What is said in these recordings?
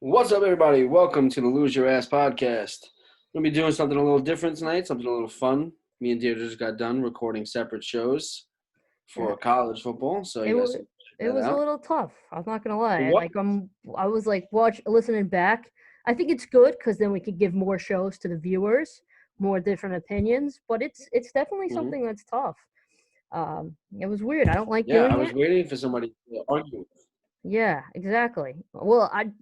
What's up, everybody? Welcome to the Lose Your Ass podcast. We're going to be doing something a little different tonight, something a little fun. Me and Deirdre just got done recording separate shows Yeah, for college football, so it you guys was can it check that was a out. little tough. I'm not gonna lie. What? I was like listening back. I think it's good because then we could give more shows to the viewers, more different opinions. But it's definitely Hmm. something that's tough. It was weird. I don't like Yeah, I doing was it. waiting for somebody to argue. Yeah, exactly. Well, I'm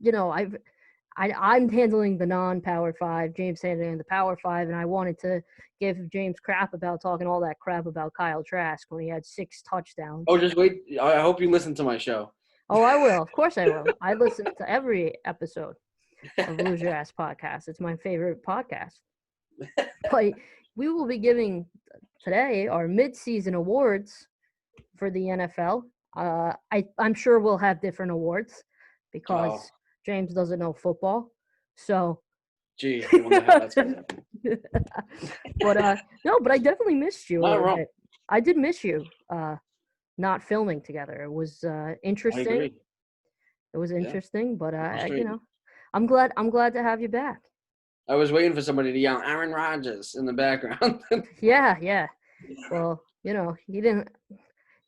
handling the non-Power Five. James handling the Power Five, and I wanted to give James crap about talking all that crap about Kyle Trask when he had 6 touchdowns. Oh, just wait. I hope you listen to my show. Oh, I will. Of course I will. I listen to every episode of Lose Your Ass podcast. It's my favorite podcast. But we will be giving today our midseason awards for the NFL. I'm sure we'll have different awards Oh, because James doesn't know football. So, gee, I wonder how that's going to happen. but no, but I definitely missed you a Not little wrong. bit. I did miss you. Not filming together. It was I interesting. agree. It was Yeah, interesting, but frustrating. I'm glad to have you back. I was waiting for somebody to yell Aaron Rodgers in the background. Yeah, yeah. Well, he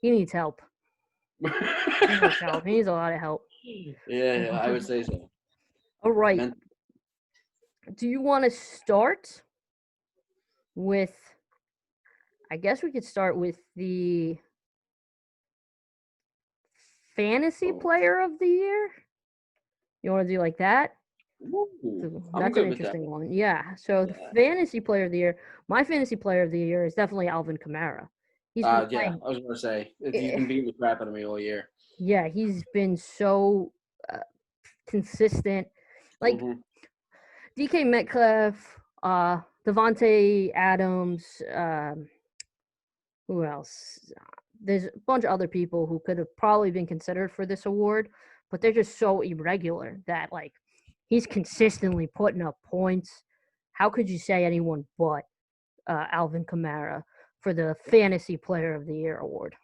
needs help. He needs help. He needs a lot of help. Yeah, I would say so. All right. Men- Do you want to start with I guess we could start with the fantasy oh. player of the year? You want to do like that? Ooh, I'm That's an good with that. interesting one. Yeah. So the Yeah. fantasy player of the year, my fantasy player of the year is definitely Alvin Kamara. He's been Yeah, playing I was gonna say he's eh, been beating the crap out of me all year. yeah, he's been so uh, consistent. Like Hmm. DK Metcalf, Devontae Adams, who else? There's a bunch of other people who could have probably been considered for this award, but they're just so irregular that like he's consistently putting up points. How could you say anyone but Alvin Kamara for the Fantasy Player of the Year award?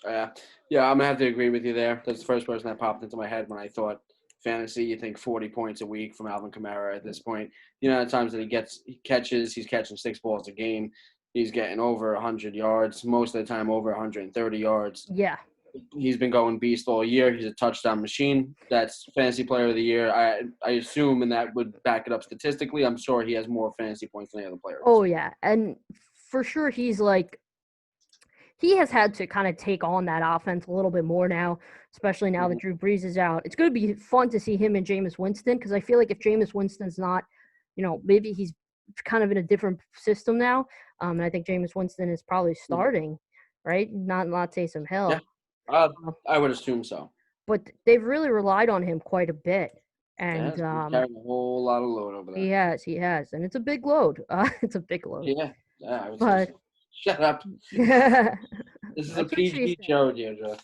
Yeah, yeah, I'm gonna have to agree with you there. That's the first person that popped into my head when I thought fantasy. You think 40 points a week from Alvin Kamara at this point. You know, at times that he catches, he's catching 6 balls a game. He's getting over 100 yards, most of the time over 130 yards. Yeah. He's been going beast all year. He's a touchdown machine. That's fantasy player of the year. I assume, and that would back it up statistically. I'm sure he has more fantasy points than any other player this Oh year. yeah, and for sure he has had to kind of take on that offense a little bit more now, especially now that Mhm. Drew Brees is out. It's going to be fun to see him and Jameis Winston because I feel like if Jameis Winston's not, maybe he's kind of in a different system now. And I think Jameis Winston is probably Mhm. starting, right? Not Taysom Yeah, Hill, uh, uh, I would assume so. but they've really relied on him quite a bit, Yeah, and he's carrying a whole lot of load over there. he has, and it's a big load. It's a big load, Yeah, I would say but so. Shut up. that's This is a what she PG said. show, Deirdre.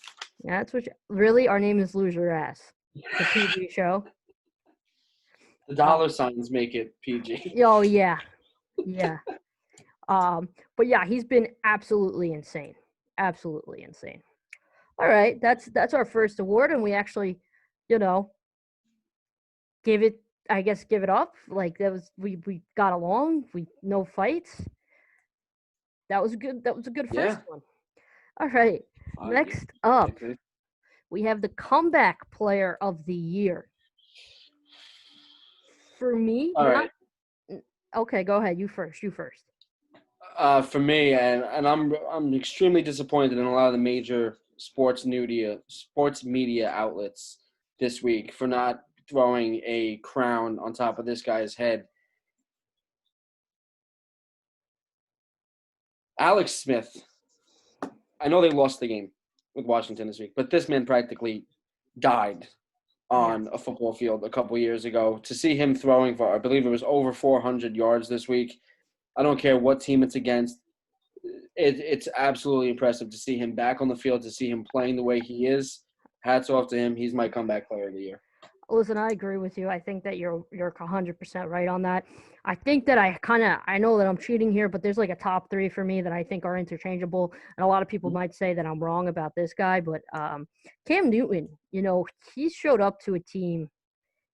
That's what really our name is Lose Your Ass. It's a PG show. The Uh, dollar signs make it PG. oh yeah, yeah. But yeah, he's been absolutely insane, absolutely insane. All right, that's our first award, and we actually, you know, give it. I guess give it up. Like that was we got along. We no fights. That was good. That was a good first Yeah. one. All right, Yeah. next up we have the comeback player of the year. For me, All not right. okay. Go ahead. You first. You first. For me, and I'm extremely disappointed in a lot of the major sports media outlets this week for not throwing a crown on top of this guy's head. Alex Smith. I know they lost the game with Washington this week, but this man practically died Yes. on a football field a couple years ago. To see him throwing for, I believe it was over 400 yards this week. I don't care what team it's against. It's absolutely impressive to see him back on the field, to see him playing the way he is. Hats off to him. He's my comeback player of the year. Listen, I agree with you. I think that you're 100% right on that. I think that I know that I'm cheating here, but there's like a top three for me that I think are interchangeable. And a lot of people might say that I'm wrong about this guy, but Cam Newton, he showed up to a team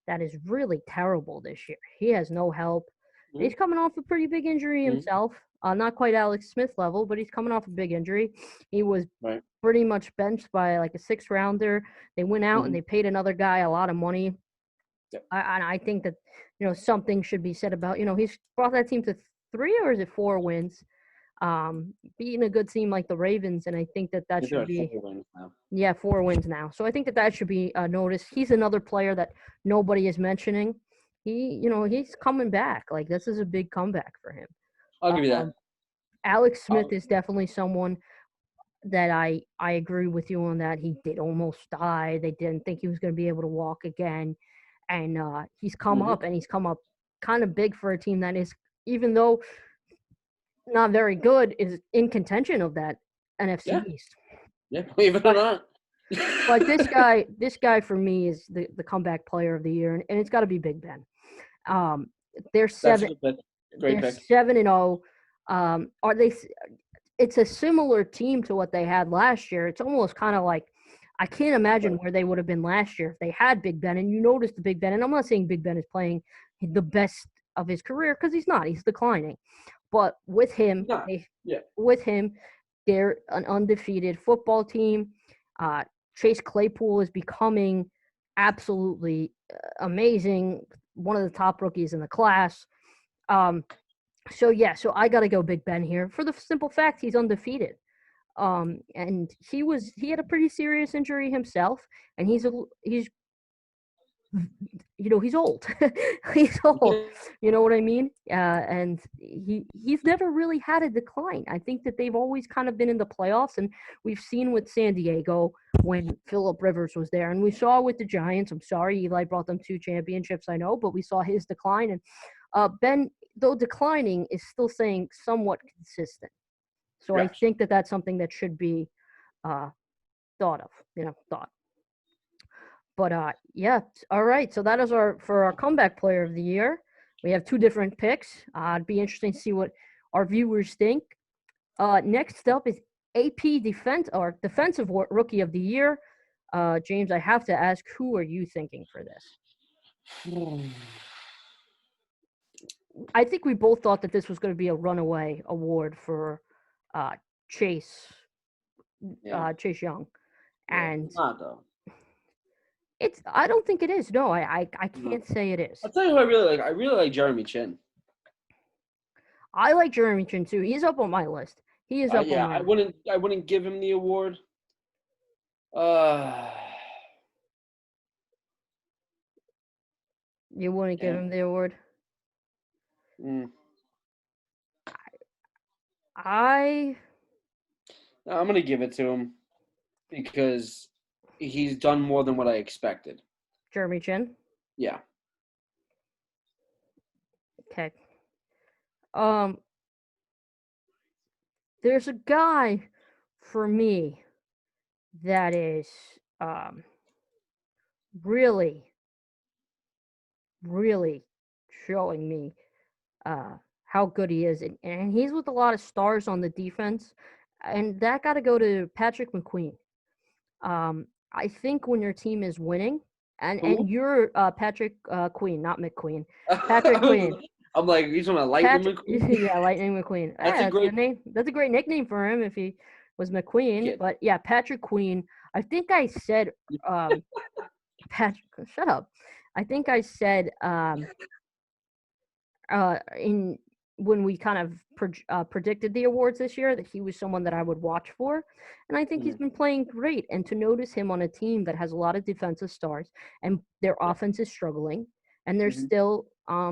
that is really terrible this year. He has no help. And he's Mhm. coming off a pretty big injury Mhm. himself. Not quite Alex Smith level, but he's coming off a big injury. He was Right. pretty much benched by like a 6th-rounder. They went out and Mhm. they paid another guy a lot of money. Yep. And I think that something should be said about he's brought that team to 3 or is it 4 wins, beating a good team like the Ravens, and I think that I think they're should at 4 be wins now. 4 wins now. So I think that should be noticed. He's another player that nobody is mentioning. He's coming back. Like this is a big comeback for him. I'll give you that. Alex Smith I'll, is definitely someone that I agree with you on that. He did almost die. They didn't think he was going to be able to walk again, and he's come Mhm. up, and he's come up kind of big for a team that is, even though not very good, is in contention of that NFC Yeah. East. Yeah. Believe it or not. But this guy for me is the comeback player of the year, and it's got to be Big Ben. Um, they're That's a seven. good pick. Great They're pick. 7-0. Are they? It's a similar team to what they had last year. It's almost kind of like I can't imagine Right. where they would have been last year if they had Big Ben. And you notice the Big Ben, and I'm not saying Big Ben is playing the best of his career because he's not. He's declining. But Not. Yeah. with him, they're an undefeated football team. Uh, Chase Claypool is becoming absolutely amazing, one of the top rookies in the class. Um, so I got to go Big Ben here for the simple fact he's undefeated. And he had a pretty serious injury himself, and he's old. He's old. You know what I mean? And he's never really had a decline. I think that they've always kind of been in the playoffs, and we've seen with San Diego when Phillip Rivers was there, and we saw with the Giants. I'm sorry, Eli brought them 2 championships, I know, but we saw his decline, and Ben, though declining, is still staying somewhat consistent. So I Yes. think that that's something that should be uh, thought of. Thought. But yeah, all right. So that is our comeback player of the year. We have 2 different picks. It'd be interesting to see what our viewers think. Next up is AP defensive rookie of the year. James, I have to ask, who are you thinking for this? I think we both thought that this was going to be a runaway award for uh, Chase Yeah. Chase Young, Yeah. and It's not though. I don't think it is. No, I No. can't say it is. I'll tell you who I really like. I really like Jeremy Chin. I like Jeremy Chin too. He's up on my list. He is up on Yeah, my. I wouldn't give him the award. Uh, You wouldn't give yeah. him the award. Mm. I I'm gonna give it to him because he's done more than what I expected. Jeremy Chin. Yeah. Okay. Um, there's a guy for me that is really, really showing me how good he is, and he's with a lot of stars on the defense, and that got to go to Patrick McQueen. I think when your team is winning, and Who? you're Patrick Queen, not McQueen, Patrick Queen, I'm like, he's on a Lightning Patrick, McQueen. yeah, Lightning McQueen. That's Yeah, a that's a good great name. That's a great nickname for him if he was McQueen. kid. But yeah, Patrick Queen. I think I said, Patrick. Shut up. I think I said in when we kind of predicted the awards this year that he was someone that I would watch for, and I think he's Mhm. been playing great. And to notice him on a team that has a lot of defensive stars and their Yeah. offense is struggling, and they're Mhm. still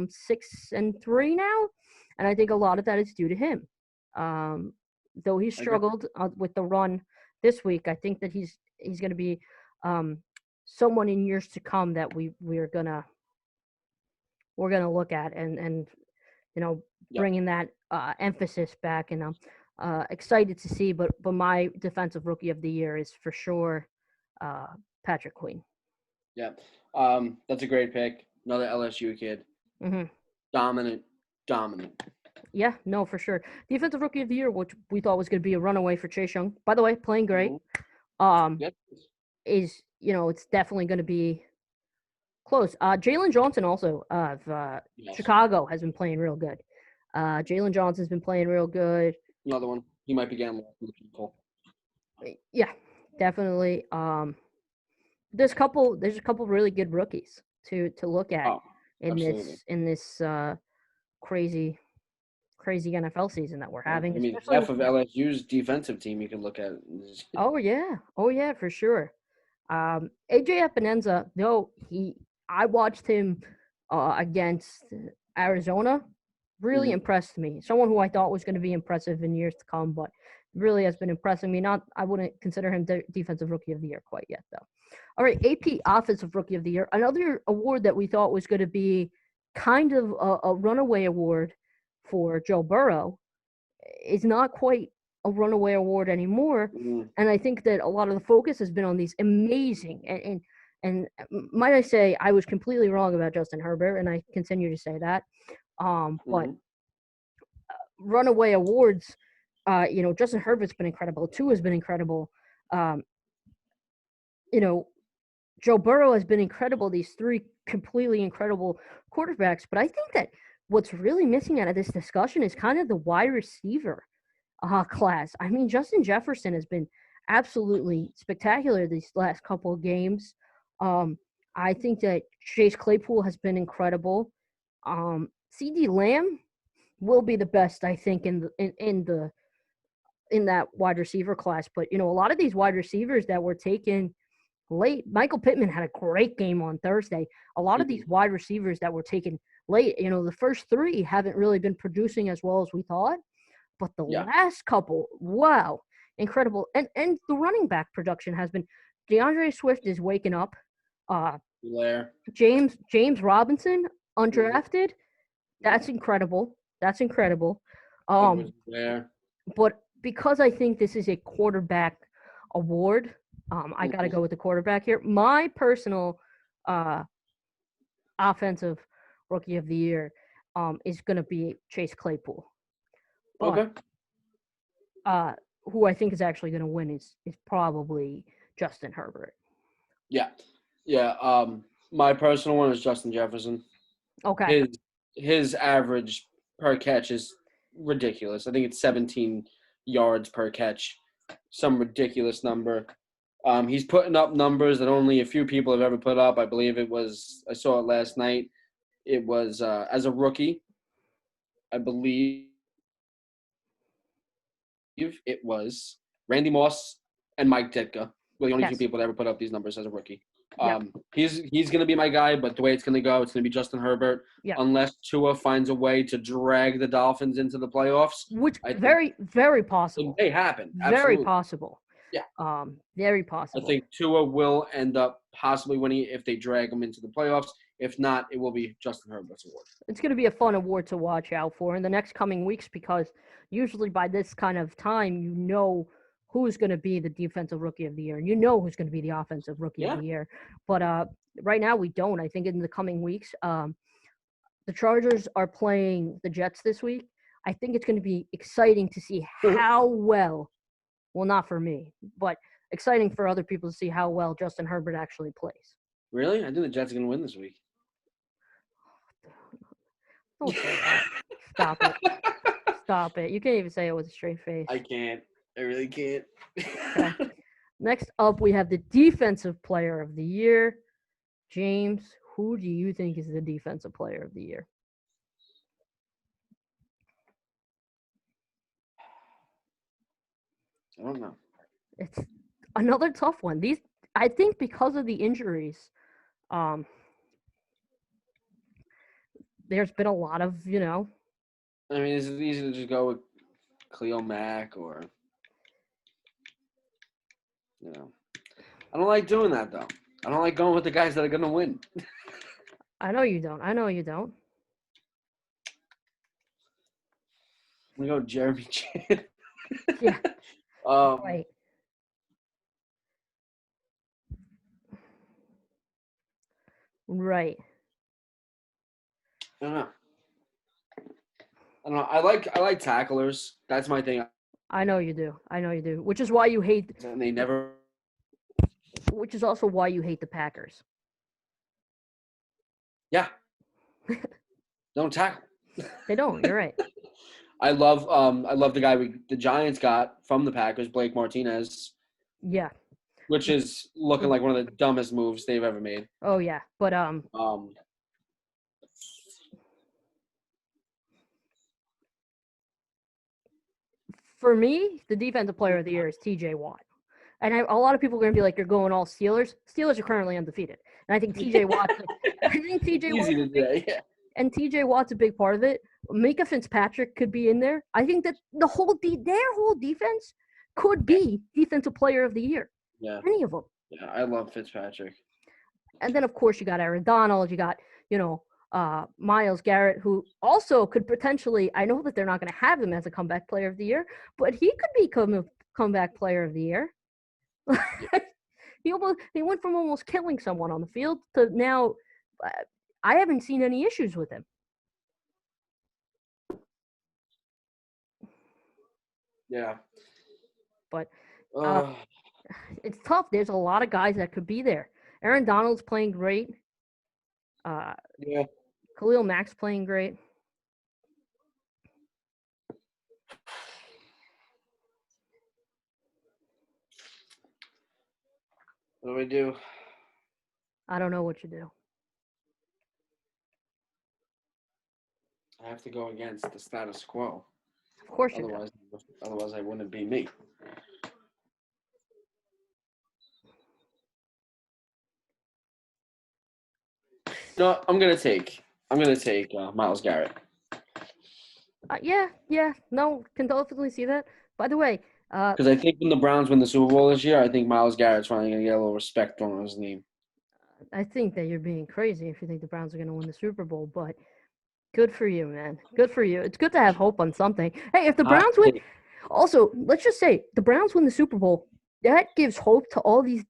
6-3 now, and I think a lot of that is due to him. Though he I agree. struggled with the run this week, I think that he's going to be someone in years to come that we're gonna look at and Yep. bringing that emphasis back. And I'm excited to see. But my defensive rookie of the year is for sure Patrick Queen. Yeah. That's a great pick. Another LSU kid. Hmm. Dominant. Dominant. Yeah, no, for sure. Defensive rookie of the year, which we thought was going to be a runaway for Chase Young. By the way, playing great. Mhm. Um, Yep. is it's definitely going to be Close. Jalen Johnson also of Yes. Chicago has been playing real good. Jalen Johnson's been playing real good. Another one. He might be getting lost with people. Yeah, definitely. There's a couple really good rookies to look at Oh, in absolutely. this crazy NFL season that we're Yeah. having, I mean, especially half with of LSU's defensive team you can look at. oh yeah, for sure. AJ Epinenza, though I watched him against Arizona, really Mhm. impressed me. Someone who I thought was going to be impressive in years to come, but really has been impressing me. Not, I wouldn't consider him defensive rookie of the year quite yet, though. All right, AP offensive rookie of the year, another award that we thought was going to be kind of a runaway award for Joe Burrow is not quite a runaway award anymore. Mhm. And I think that a lot of the focus has been on these amazing and might I say I was completely wrong about Justin Herbert, and I continue to say that. But Mhm. runaway awards, Justin Herbert's been incredible. Tua has been incredible. Um, you know, Joe Burrow has been incredible. These three completely incredible quarterbacks. But I think that what's really missing out of this discussion is kind of the wide receiver class. I mean, Justin Jefferson has been absolutely spectacular these last couple of games. Um, I think that Chase Claypool has been incredible. CD Lamb will be the best, I think, in that wide receiver class. But a lot of these wide receivers that were taken late. Michael Pittman had a great game on Thursday. A lot of these Mhm. wide receivers that were taken late, the first three haven't really been producing as well as we thought. But the Yeah. last couple, wow, incredible. And the running back production has been DeAndre Swift is waking up. Uh Blair. James Robinson, Mhm. undrafted. That's Mhm. incredible. That's incredible. Edwards Um, Blair. but because I think this is a quarterback award, I got to Mhm. go with the quarterback here. My personal uh, offensive rookie of the year is going to be Chase Claypool. But Okay. uh, who I think is actually going to win is probably Justin Herbert. Yeah. Yeah. My personal one is Justin Jefferson. Okay. His his average per catch is ridiculous. I think it's 17 yards per catch, some ridiculous number. He's putting up numbers that only a few people have ever put up. I believe I saw it last night. It was as a rookie, I believe it was Randy Moss and Mike Ditka were the only two Yes. people that ever put up these numbers as a rookie. Yep. He's going to be my guy, but the way it's going to go, it's going to be Justin Herbert. Yep. Unless Tua finds a way to drag the Dolphins into the playoffs, Which I think very very it possible. may happen. Very Absolutely. possible. Yeah. Very I possible. think Tua will end up possibly winning if they drag him into the playoffs. If not, it will be Justin Herbert's award. It's going to be a fun award to watch out for in the next coming weeks because usually by this kind of time, who's going to be the defensive rookie of the year and who's going to be the offensive rookie of Yeah. the year. But right now we don't. I think in the coming weeks, the Chargers are playing the Jets this week. I think it's going to be exciting to see how well, not for me, but exciting for other people to see how well Justin Herbert actually plays. Really? I think the Jets are going to win this week. Don't say that. Stop it. Stop it. You can't even say it with a straight face. I can't. I really can't. Okay. Next up, we have the defensive player of the year. James, who do you think is the defensive player of the year? I don't know. It's another tough one. I think, because of the injuries, um, there's been a lot of, I mean, is it easy to just go with Cleo Mack or, I don't like doing that, though. I don't like going with the guys that are going to win. I know you don't. I know you don't. I'm going to go Jeremy Chan. Yeah, um, right. Right. I don't know. I don't know. I like tacklers. That's my thing. I know you do. I know you do. Which is why you hate, And they never. which is also why you hate the Packers. Yeah, don't tackle. They don't. You're right. I love the guy the Giants got from the Packers, Blake Martinez, Yeah. which is looking like one of the dumbest moves they've ever made. Oh yeah. But Um, for me, the defensive player of the year is T.J. Watt. And a lot of people are going to be like, "You're going all Steelers." Steelers are currently undefeated, and I think T.J. Watt. I think T.J. Watt. easy to say. Yeah. And T.J. Watt's a big part of it. Mika Fitzpatrick could be in there. I think that their whole defense could be defensive player of the year. Yeah. Any of them. Yeah, I love Fitzpatrick. And then of course you got Aaron Donald. You got Myles Garrett, who also could potentially. I know that they're not going to have him as a comeback player of the year, but he could become a comeback player of the year. He went from almost killing someone on the field to now. I haven't seen any issues with him. Yeah. But it's tough. There's a lot of guys that could be there. Aaron Donald's playing great. Yeah. Khalil Mack's playing great. What do we do? I don't know what you do. I have to go against the status quo. Of course you do. Otherwise, I wouldn't be me. No, I'm gonna take Myles Garrett. Yeah. No, can definitely see that. By the way, because I think when the Browns win the Super Bowl this year, I think Myles Garrett's finally gonna get a little respect on his name. I think that you're being crazy if you think the Browns are going to win the Super Bowl, but good for you, man. Good for you. It's good to have hope on something. Hey, if the Browns win, also, let's just say the Browns win the Super Bowl, that gives hope to all these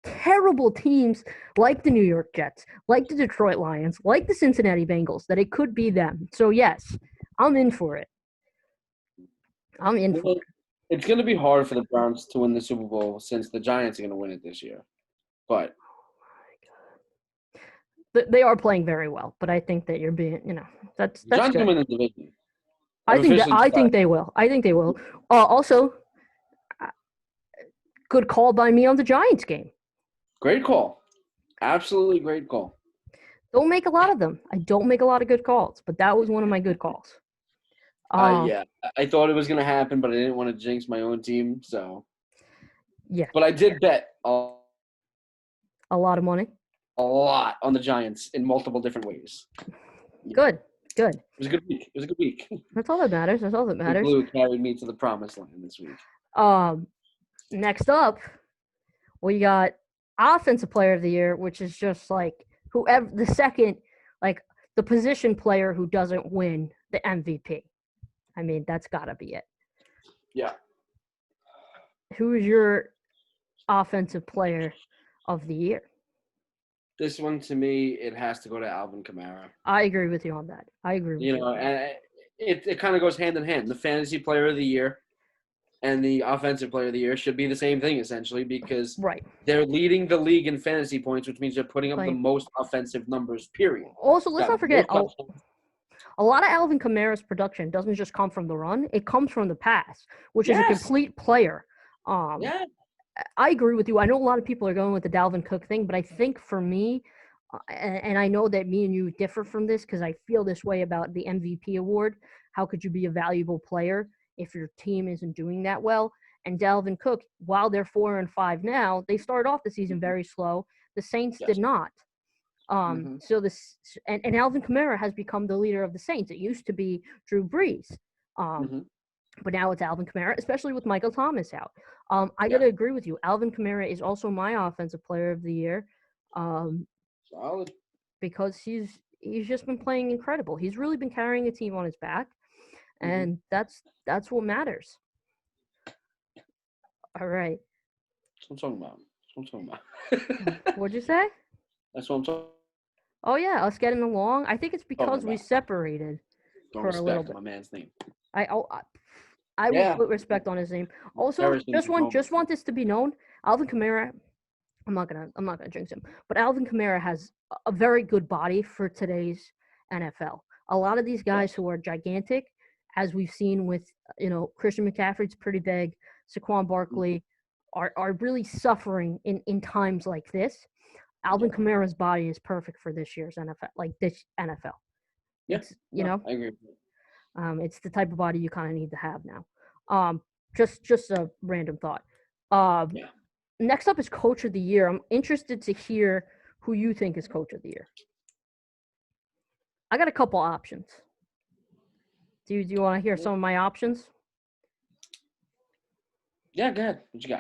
terrible teams like the New York Jets, like the Detroit Lions, like the Cincinnati Bengals, that it could be them. So, yes, I'm in for it. I'm in for it. It's going to be hard for the Browns to win the Super Bowl since the Giants are going to win it this year. But they are playing very well, but I think that you're being, that's Giants good. can win the division. I think they will. Also, good call by me on the Giants game. Great call. Absolutely great call. Don't make a lot of them. I don't make a lot of good calls, but that was one of my good calls. Yeah, I thought it was going to happen, but I didn't want to jinx my own team, so. Yeah. But I did bet a lot of money. A lot on the Giants in multiple different ways. Good. It was a good week. That's all that matters. The Blue carried me to the promised land this week. Next up, we got Offensive Player of the Year, which is just like whoever the second, like the position player who doesn't win the MVP. I mean, that's got to be it. Yeah. Who is your Offensive Player of the Year? This one, to me, it has to go to Alvin Kamara. I agree with you on that. And it kind of goes hand in hand. The Fantasy Player of the Year and the Offensive Player of the Year should be the same thing, essentially, because they're leading the league in fantasy points, which means they're putting up the most offensive numbers, period. Also, let's not forget, a lot of Alvin Kamara's production doesn't just come from the run. It comes from the pass, which is a complete player. I agree with you. I know a lot of people are going with the Dalvin Cook thing, but I think for me, and I know that me and you differ from this because I feel this way about the MVP award. How could you be a valuable player if your team isn't doing that well? And Dalvin Cook, while they're 4-5 now, they started off the season very slow. The Saints did not. So this and Alvin Kamara has become the leader of the Saints. It used to be Drew Brees. But now it's Alvin Kamara, especially with Michael Thomas out. I got to agree with you. Alvin Kamara is also my Offensive Player of the Year. Solid. Because he's just been playing incredible. He's really been carrying a team on his back, and that's what matters. All right. That's what I'm talking about. What'd you say? That's what I'm talking. Oh yeah, us getting along. I think it's because we separated for a little bit. My man's name. I will put respect on his name. Also, just want this to be known. Alvin Kamara I'm not gonna jinx him, but Alvin Kamara has a very good body for today's NFL. A lot of these guys who are gigantic, as we've seen with Christian McCaffrey's pretty big, Saquon Barkley, are really suffering in times like this. Alvin Kamara's body is perfect for this year's NFL, like this NFL. Yeah, It's I agree. it's the type of body you kind of need to have now. Just a random thought. Um, Yeah. Next up is Coach of the Year. I'm interested to hear who you think is Coach of the Year. I got a couple options. Do you want to hear some of my options? Yeah, go ahead. What you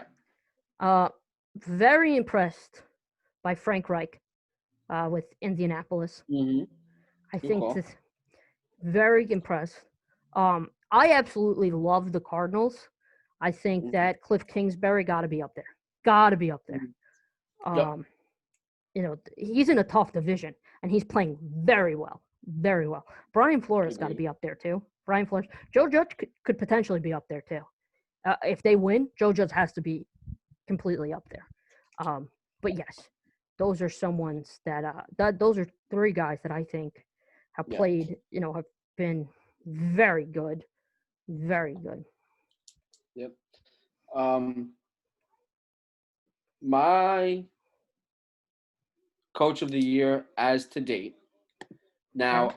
got? Very impressed by Frank Reich with Indianapolis. Mm-hmm. I think this very impressed. I absolutely love the Cardinals. I think that Cliff Kingsbury got to be up there. Got to be up there. He's in a tough division, and he's playing very well. Very well. Brian Flores got to be up there, too. Brian Flores. Joe Judge could potentially be up there, too. If they win, Joe Judge has to be completely up there. But, yes, those are some ones those are three guys that I think have played, have been very good. Very good. Yep. My Coach of the Year as to date. Now,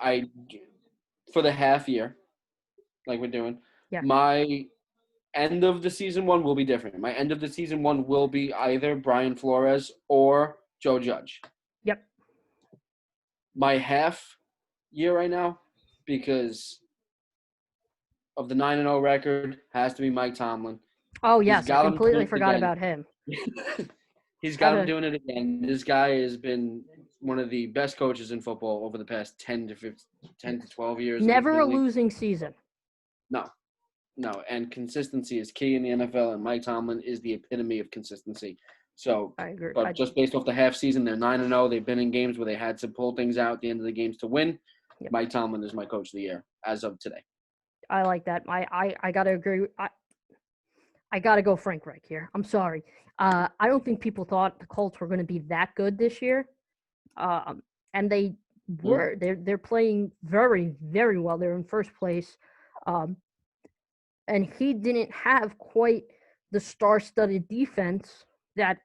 for the half year, like we're doing, my end of the season one will be different. My end of the season one will be either Brian Flores or Joe Judge. Yep. My half year right now, because of the 9-0 record, has to be Mike Tomlin. Oh, yes, I completely forgot about him. He's got him doing it again. This guy has been one of the best coaches in football over the past 10 to 12 years. Never a losing season. No. And consistency is key in the NFL, and Mike Tomlin is the epitome of consistency. So, I agree. But just based off the half season, they're 9-0. They've been in games where they had to pull things out at the end of the games to win. Yep. Mike Tomlin is my Coach of the Year as of today. I like that. I gotta agree. I gotta go Frank Reich here. I'm sorry. I don't think people thought the Colts were going to be that good this year, and they were. They're playing very, very well. They're in first place, and he didn't have quite the star-studded defense that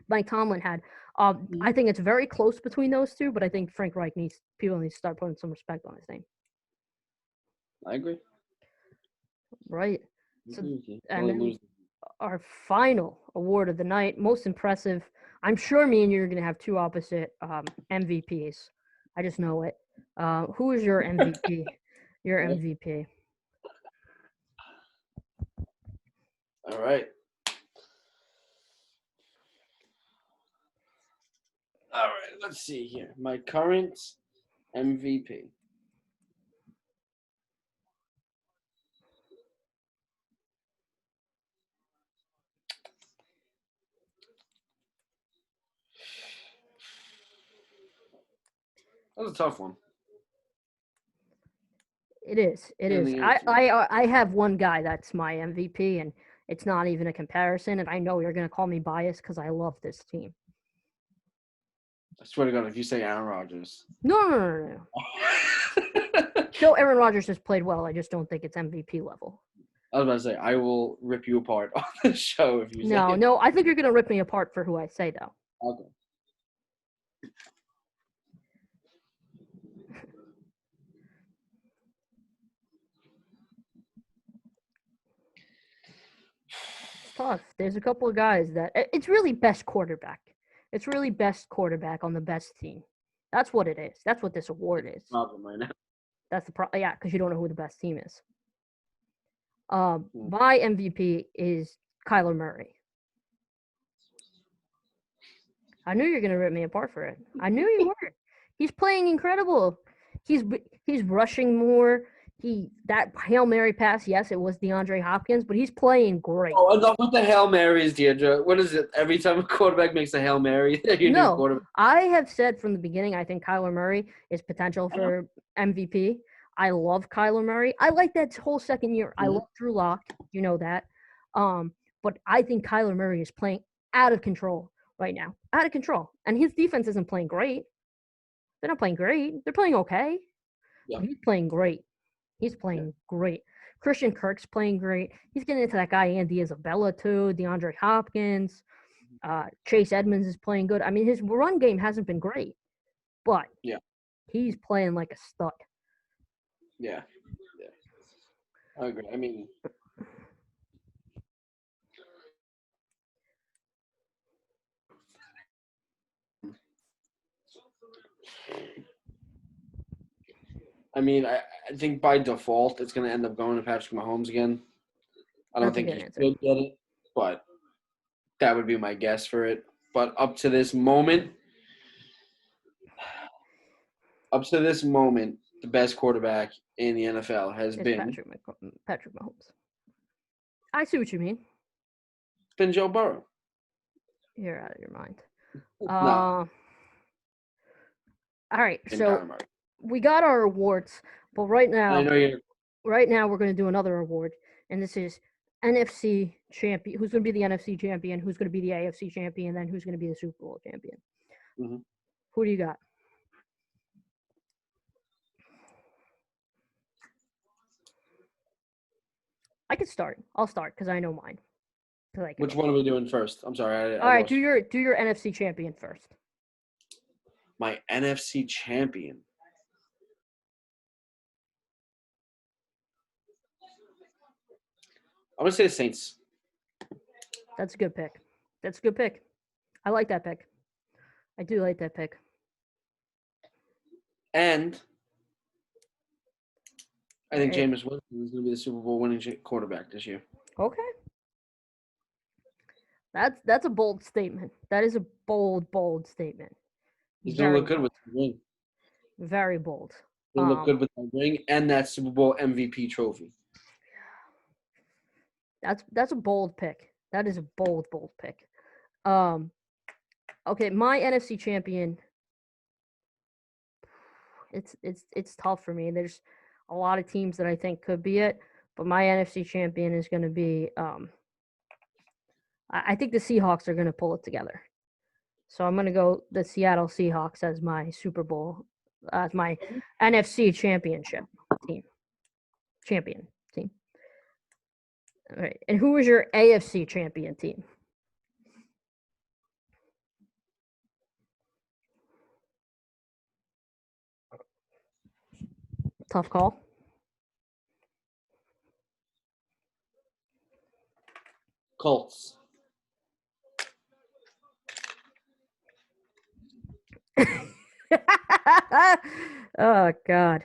Mike Tomlin had. I think it's very close between those two, but I think Frank Reich people need to start putting some respect on his name. I agree. Right. So, and then our final award of the night, most impressive. I'm sure me and you are going to have two opposite MVPs. I just know it. Who is your MVP? Your MVP. All right. Let's see here. My current MVP. That was a tough one. It is. It is. I have one guy that's my MVP, and it's not even a comparison. And I know you're going to call me biased because I love this team. I swear to God, if you say Aaron Rodgers. No. Still, Aaron Rodgers has played well. I just don't think it's MVP level. I was about to say, I will rip you apart on the show if you say it. No, I think you're going to rip me apart for who I say, though. Okay. It's tough. There's a couple of guys that it's really best quarterback. It's really best quarterback on the best team. That's what it is. That's what this award is. Problem right now. That's the problem. Yeah, because you don't know who the best team is. My MVP is Kyler Murray. I knew you were going to rip me apart for it. I knew you were. He's playing incredible. He's rushing more. That Hail Mary pass, yes, it was DeAndre Hopkins, but he's playing great. Oh, enough with the Hail Marys, Deirdre. What is it? Every time a quarterback makes a Hail Mary, no, I have said from the beginning, I think Kyler Murray is potential for MVP. I love Kyler Murray. I like that whole second year. I love Drew Lock. You know that. But I think Kyler Murray is playing out of control right now. Out of control. And his defense isn't playing great. They're not playing great. They're playing okay. Yeah. But he's playing great. He's playing great. Christian Kirk's playing great. He's getting into that guy Andy Isabella too, DeAndre Hopkins. Chase Edmonds is playing good. I mean, his run game hasn't been great, but he's playing like a stud. Yeah. I agree. I mean, I think by default it's going to end up going to Patrick Mahomes again. I don't think he should get it, but that would be my guess for it. But up to this moment, the best quarterback in the NFL has been Patrick Mahomes. I see what you mean. It's been Joe Burrow. You're out of your mind. No. All right, so we got our awards, but right now we're going to do another award, and this is NFC champion. Who's going to be the NFC champion? Who's going to be the AFC champion? Then who's going to be the Super Bowl champion? Mm-hmm. Who do you got? I could start. I'll start because I know mine. Which one are we doing first? I'm sorry. All right, do your NFC champion first. My NFC champion. I'm gonna say the Saints. That's a good pick. I like that pick. I do like that pick. And I think Jameis Winston is going to be the Super Bowl winning quarterback this year. Okay. That's a bold statement. That is a bold statement. He's going to look good with the ring. Very bold. He'll look good with the ring and that Super Bowl MVP trophy. That's a bold pick. That is a bold pick. Okay, my NFC champion. It's tough for me. There's a lot of teams that I think could be it, but my NFC champion is going to be. I think the Seahawks are going to pull it together. So I'm going to go the Seattle Seahawks as my Super Bowl, as my NFC championship team. Champion team. All right. And who is your AFC champion team? Tough call. Colts. Oh, God.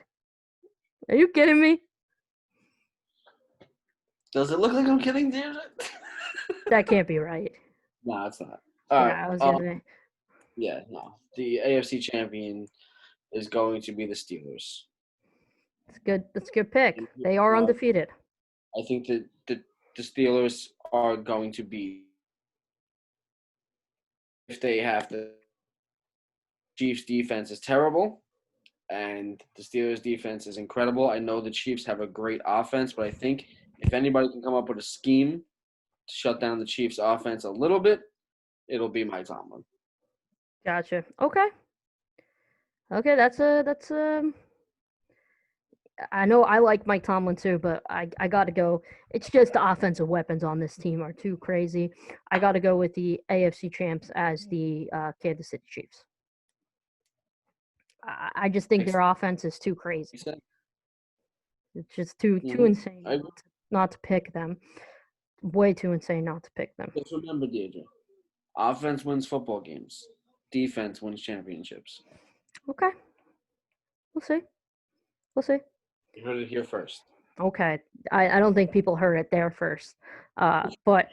Are you kidding me? Does it look like I'm kidding, dude? That can't be right. No, it's not. I was gonna say. Yeah, no. The AFC champion is going to be the Steelers. That's good. That's a good pick. They are undefeated. I think that the Steelers are going to be, if they have the Chiefs defense is terrible and the Steelers defense is incredible. I know the Chiefs have a great offense, but I think if anybody can come up with a scheme to shut down the Chiefs offense a little bit, it'll be Mike Tomlin. Gotcha. Okay, that's I know I like Mike Tomlin too, but I got to go. It's just the offensive weapons on this team are too crazy. I got to go with the AFC champs as the Kansas City Chiefs. I just think their offense is too crazy. It's just too insane not to pick them. Way too insane not to pick them. Just remember, Deirdre, offense wins football games. Defense wins championships. Okay. We'll see. You heard it here first. Okay. I don't think people heard it there first. But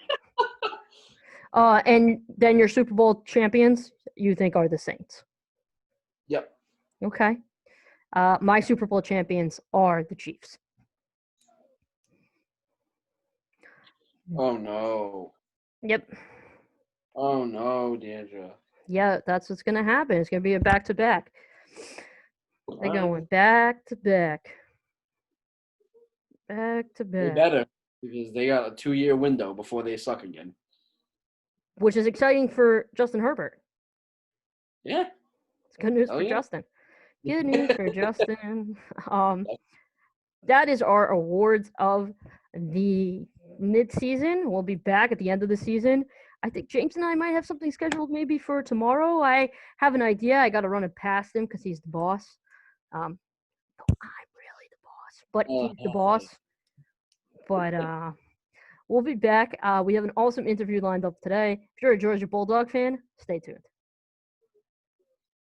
and then your Super Bowl champions, you think are the Saints? Yep. Okay. My Super Bowl champions are the Chiefs. Oh, no. Yep. Oh, no, Deandra. Yeah, that's what's going to happen. It's going to be a back-to-back. They're going back-to-back. Back-to-back. They better, because they got a 2-year window before they suck again. which is exciting for Justin Herbert. Yeah. It's good news Oh, for yeah. Justin. Good news for Justin. That is our awards of the midseason. We'll be back at the end of the season. I think James and I might have something scheduled maybe for tomorrow. I have an idea. I got to run it past him because he's the boss. I'm really the boss, but he's the boss. But we'll be back. We have an awesome interview lined up today. If you're a Georgia Bulldog fan, stay tuned.